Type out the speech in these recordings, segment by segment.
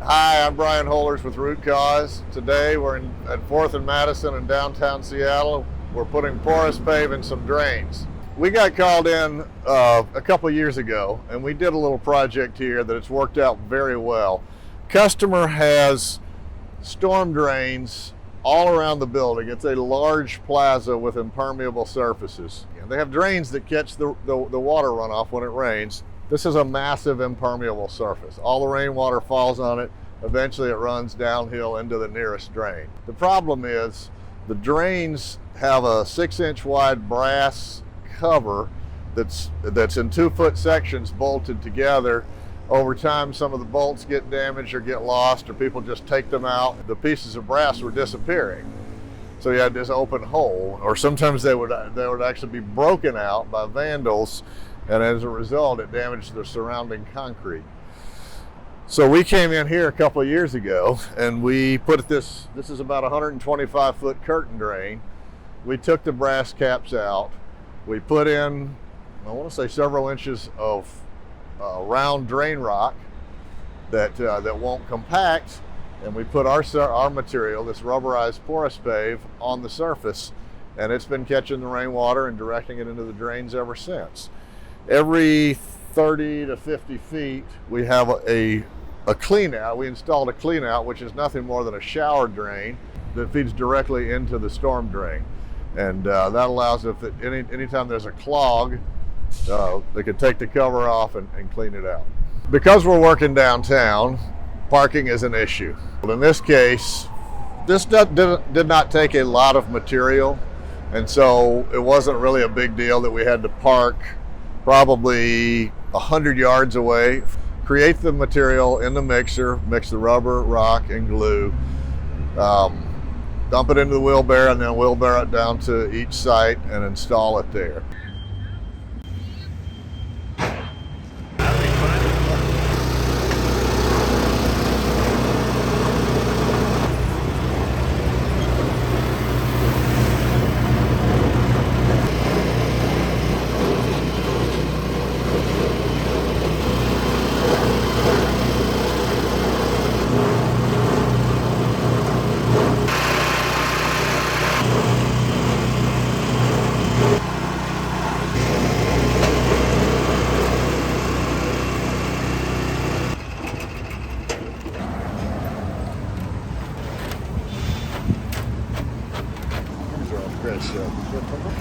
Hi, I'm Brian Holders with Root Cause. Today we're at 4th and Madison in downtown Seattle. We're putting porous pave in some drains. We got called in a couple years ago and we did a little project here that it's worked out very well. Customer has storm drains all around the building. It's a large plaza with impermeable surfaces. They have drains that catch the water runoff when it rains. This is a massive impermeable surface. All the rainwater falls on it. Eventually it runs downhill into the nearest drain. The problem is the drains have a 6-inch wide brass cover that's in 2-foot sections bolted together. Over time, some of the bolts get damaged or get lost, or people just take them out. The pieces of brass were disappearing. So you had this open hole, or sometimes they would actually be broken out by vandals, and as a result, it damaged the surrounding concrete. So we came in here a couple of years ago, and we put this is about a 125-foot curtain drain. We took the brass caps out. We put in, I want to say, several inches of round drain rock that won't compact, and we put our material, this rubberized porous pave, on the surface, and it's been catching the rainwater and directing it into the drains ever since. Every 30 to 50 feet, we have a clean out. We installed a clean out, which is nothing more than a shower drain that feeds directly into the storm drain. And that allows, if anytime there's a clog, they can take the cover off and clean it out. Because we're working downtown, parking is an issue. In this case, this did not take a lot of material, and so it wasn't really a big deal that we had to park probably 100 yards away. Create the material in the mixer, mix the rubber, rock, and glue, dump it into the wheelbarrow, and then wheelbarrow it down to each site and install it there.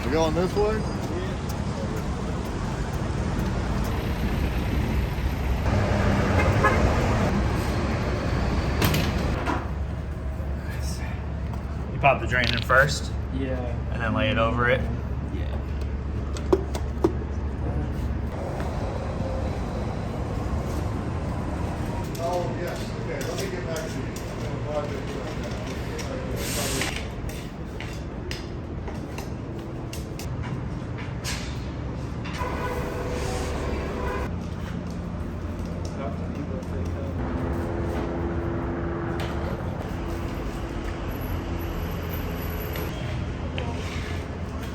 We going this way? You pop the drain in first? Yeah. And then lay it over it?